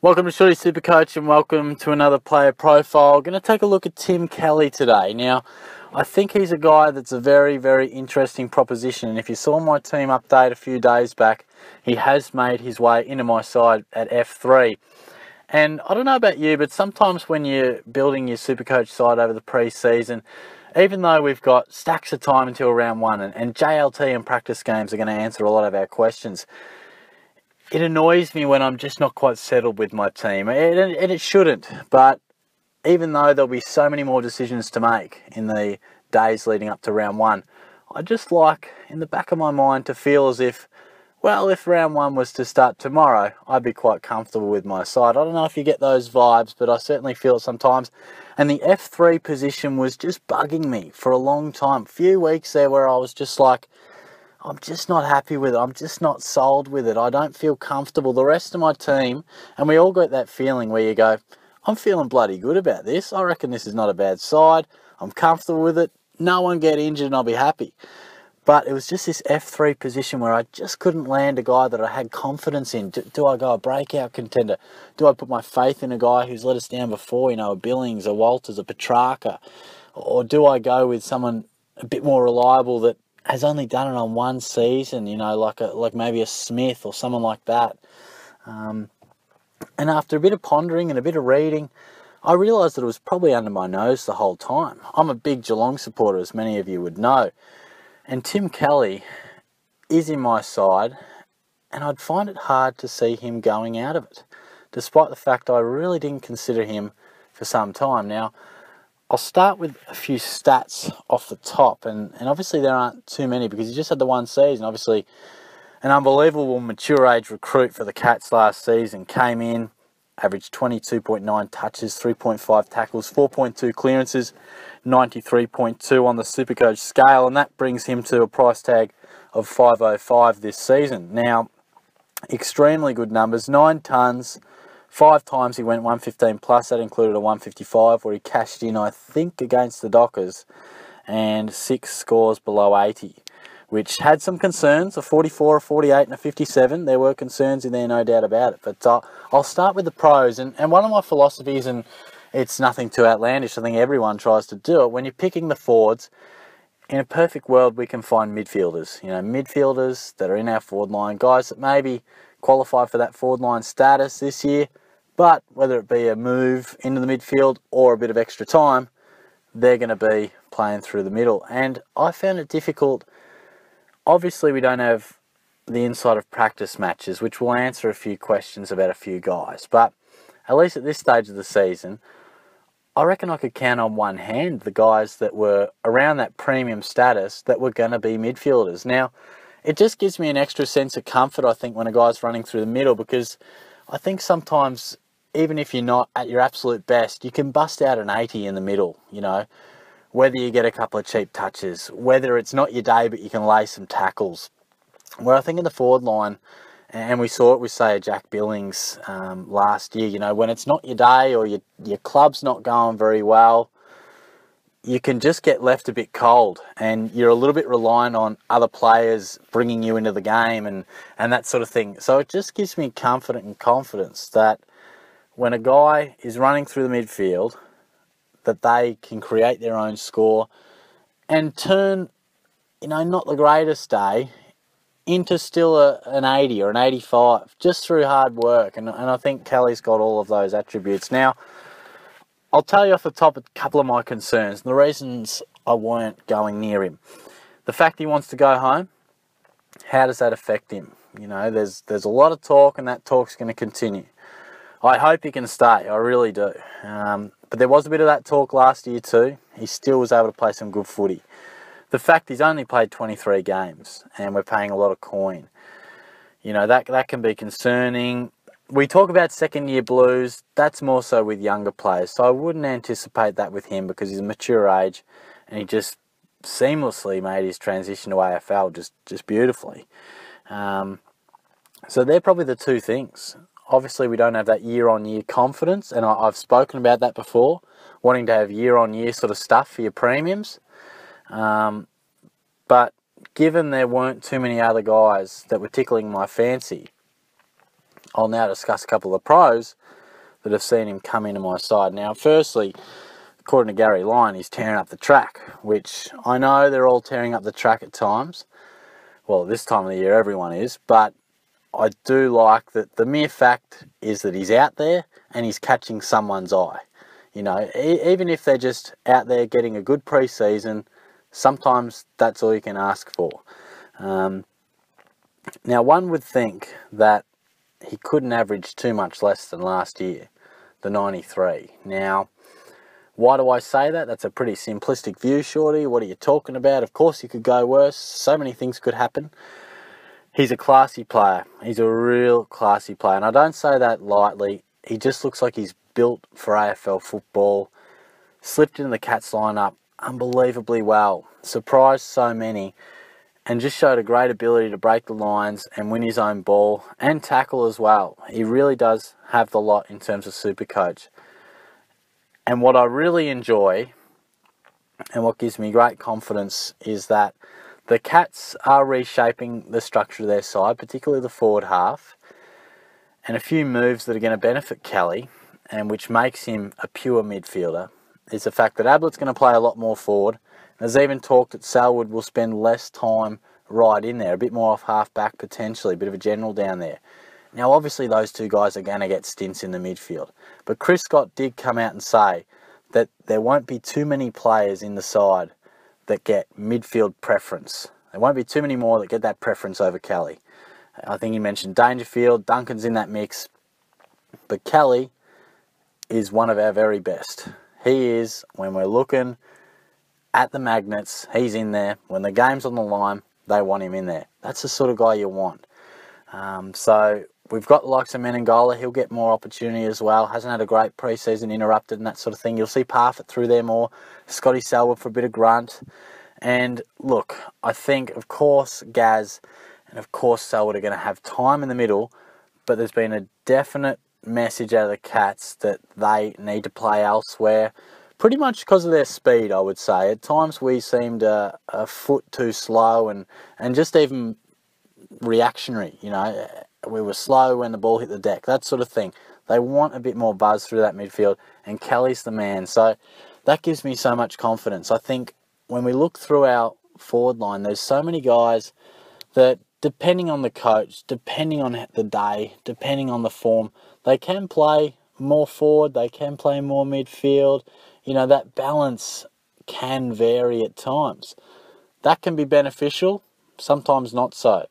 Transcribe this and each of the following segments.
Welcome to Shorty SuperCoach and welcome to another player profile. Going to take a look at Tim Kelly today. Now, I think he's a guy that's a very, very interesting proposition. And if you saw my team update a few days back, he has made his way into my side at F3. And I don't know about you, but sometimes when you're building your SuperCoach side over the pre-season, even though we've got stacks of time until round one and JLT and practice games are going to answer a lot of our questions, it annoys me when I'm just not quite settled with my team, and it shouldn't. But even though there'll be so many more decisions to make in the days leading up to round one, I just like, in the back of my mind, to feel as if, well, if round one was to start tomorrow, I'd be quite comfortable with my side. I don't know if you get those vibes, but I certainly feel it sometimes. And the F3 position was just bugging me for a long time. A few weeks there where I was just like, I'm just not happy with it. I'm just not sold with it. I don't feel comfortable. The rest of my team, and we all got that feeling where you go, I'm feeling bloody good about this. I reckon this is not a bad side. I'm comfortable with it. No one get injured and I'll be happy. But it was just this F3 position where I just couldn't land a guy that I had confidence in. Do I go a breakout contender? Do I put my faith in a guy who's let us down before, a Billings, a Walters, a Petrarca? Or do I go with someone a bit more reliable that has only done it on one season, like maybe a Smith or someone like that? And after a bit of pondering and a bit of reading, I realised that it was probably under my nose the whole time. I'm a big Geelong supporter, as many of you would know. And Tim Kelly is in my side, and I'd find it hard to see him going out of it, despite the fact I really didn't consider him for some time. Now, I'll start with a few stats off the top, and obviously there aren't too many because he just had the one season. Obviously, an unbelievable mature age recruit for the Cats last season. Came in, averaged 22.9 touches, 3.5 tackles, 4.2 clearances, 93.2 on the SuperCoach scale, and that brings him to a price tag of $505 this season. Now, extremely good numbers, 9 tonnes. 5 times he went 115 plus. That included a 155 where he cashed in, I think, against the Dockers, and 6 scores below 80, which had some concerns, a 44, a 48 and a 57. There were concerns in there, no doubt about it. But I'll start with the pros, and one of my philosophies, and it's nothing too outlandish, I think everyone tries to do it, when you're picking the forwards, in a perfect world we can find midfielders, midfielders that are in our forward line, guys that maybe qualify for that forward line status this year, but whether it be a move into the midfield or a bit of extra time, they're going to be playing through the middle. And I found it difficult. Obviously, we don't have the inside of practice matches, which will answer a few questions about a few guys. But at least at this stage of the season, I reckon I could count on one hand the guys that were around that premium status that were going to be midfielders. Now, it just gives me an extra sense of comfort, I think, when a guy's running through the middle, because I think sometimes, even if you're not at your absolute best, you can bust out an 80 in the middle, whether you get a couple of cheap touches, whether it's not your day but you can lay some tackles. Where I think in the forward line, and we saw it with, say, Jack Billings last year, when it's not your day or your club's not going very well, you can just get left a bit cold, and you're a little bit reliant on other players bringing you into the game and that sort of thing. So it just gives me comfort and confidence that when a guy is running through the midfield, that they can create their own score and turn, not the greatest day into still an 80 or an 85 just through hard work. And I think Kelly's got all of those attributes. Now, I'll tell you off the top a couple of my concerns and the reasons I weren't going near him. The fact he wants to go home, how does that affect him? There's a lot of talk, and that talk's going to continue. I hope he can stay, I really do. But there was a bit of that talk last year too. He still was able to play some good footy. The fact he's only played 23 games and we're paying a lot of coin, that can be concerning. We talk about second-year blues. That's more so with younger players. So I wouldn't anticipate that with him because he's a mature age and he just seamlessly made his transition to AFL just beautifully. So they're probably the two things. Obviously, we don't have that year-on-year confidence, and I've spoken about that before, wanting to have year-on-year sort of stuff for your premiums. But given there weren't too many other guys that were tickling my fancy, I'll now discuss a couple of pros that have seen him come into my side. Now, firstly, according to Gary Lyon, he's tearing up the track, which I know they're all tearing up the track at times. Well, this time of the year, everyone is, but I do like that the mere fact is that he's out there and he's catching someone's eye. You know, even if they're just out there getting a good pre-season, sometimes that's all you can ask for. Now, one would think that he couldn't average too much less than last year, the 93. Now, why do I say that? That's a pretty simplistic view, Shorty. What are you talking about? Of course, you could go worse. So many things could happen. He's a classy player. He's a real classy player. And I don't say that lightly. He just looks like he's built for AFL football. Slipped into the Cats lineup unbelievably well. Surprised so many. And just showed a great ability to break the lines and win his own ball and tackle as well. He really does have the lot in terms of SuperCoach. And what I really enjoy and what gives me great confidence is that the Cats are reshaping the structure of their side, particularly the forward half, and a few moves that are going to benefit Kelly and which makes him a pure midfielder is the fact that Ablett's going to play a lot more forward. There's even talk that Selwood will spend less time right in there, a bit more off half-back potentially, a bit of a general down there. Now, obviously, those two guys are going to get stints in the midfield. But Chris Scott did come out and say that there won't be too many players in the side that get midfield preference. There won't be too many more that get that preference over Kelly. I think he mentioned Dangerfield, Duncan's in that mix. But Kelly is one of our very best. He is, when we're looking at the magnets, he's in there. When the game's on the line, they want him in there. That's the sort of guy you want. So we've got the likes of Menengola. He'll get more opportunity as well. Hasn't had a great pre-season, interrupted and that sort of thing. You'll see Parfitt through there more. Scotty Selwood for a bit of grunt. And look, I think, of course, Gaz and of course Selwood are going to have time in the middle, but there's been a definite message out of the Cats that they need to play elsewhere. Pretty much because of their speed, I would say. At times we seemed a foot too slow and just even reactionary, you know. We were slow when the ball hit the deck, that sort of thing. They want a bit more buzz through that midfield, and Kelly's the man. So that gives me so much confidence. I think when we look through our forward line, there's so many guys that, depending on the coach, depending on the day, depending on the form, they can play more forward, they can play more midfield. You know, that balance can vary at times. That can be beneficial, sometimes not so.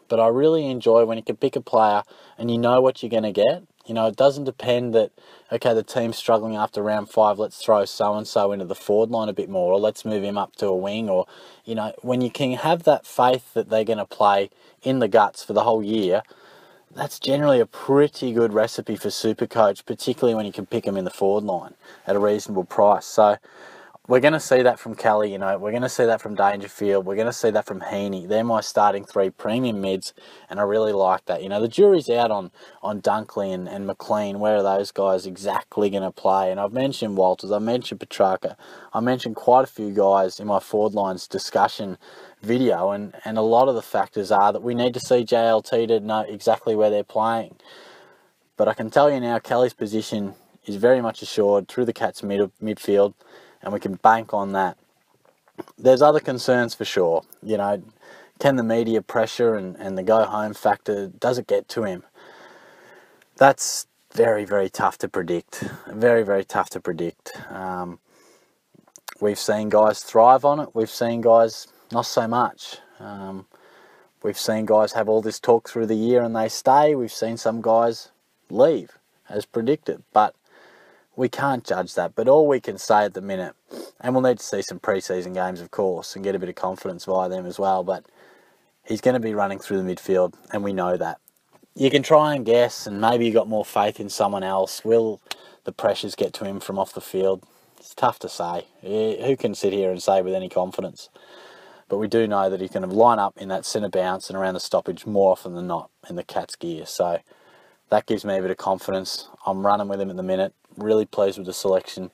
But I really enjoy when you can pick a player and you know what you're going to get. You know, it doesn't depend that, okay, the team's struggling after round 5, let's throw so-and-so into the forward line a bit more, or let's move him up to a wing, or, you know, when you can have that faith that they're going to play in the guts for the whole year, that's generally a pretty good recipe for SuperCoach, particularly when you can pick them in the forward line at a reasonable price. So we're going to see that from Kelly, you know. We're going to see that from Dangerfield. We're going to see that from Heaney. They're my starting 3 premium mids, and I really like that. You know, the jury's out on Dunkley and McLean. Where are those guys exactly going to play? And I've mentioned Walters. I've mentioned Petrarca. I mentioned quite a few guys in my forward lines discussion video, and a lot of the factors are that we need to see JLT to know exactly where they're playing. But I can tell you now, Kelly's position is very much assured through the Cats midfield, and we can bank on that. There's other concerns for sure. You know, can the media pressure and the go-home factor, does it get to him? That's very, very tough to predict. Very, very tough to predict. We've seen guys thrive on it. We've seen guys not so much. We've seen guys have all this talk through the year and they stay. We've seen some guys leave, as predicted. But we can't judge that. But all we can say at the minute, and we'll need to see some pre-season games, of course, and get a bit of confidence via them as well, but he's going to be running through the midfield, and we know that. You can try and guess, and maybe you got more faith in someone else. Will the pressures get to him from off the field? It's tough to say. Who can sit here and say with any confidence? But we do know that he can line up in that centre bounce and around the stoppage more often than not in the Cats gear. So that gives me a bit of confidence. I'm running with him at the minute. Really pleased with the selection.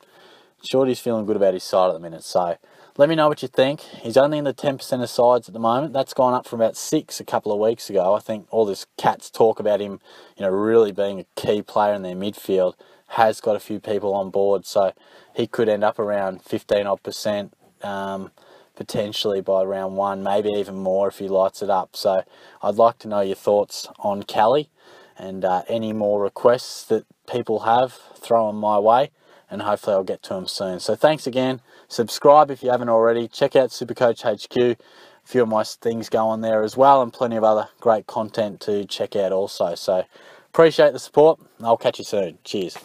Shorty's feeling good about his side at the minute. So Let me know what you think. He's only in the 10% of sides at the moment. That's gone up from about 6 a couple of weeks ago. I think all this Cats talk about him, really being a key player in their midfield has got a few people on board. So he could end up around 15% potentially by round 1, maybe even more if he lights it up. So I'd like to know your thoughts on Callie, and any more requests that people have, throw them my way, and hopefully I'll get to them soon. So thanks again. Subscribe if you haven't already. Check out SuperCoach HQ. A few of my things go on there as well, and plenty of other great content to check out also. So appreciate the support. I'll catch you soon. Cheers.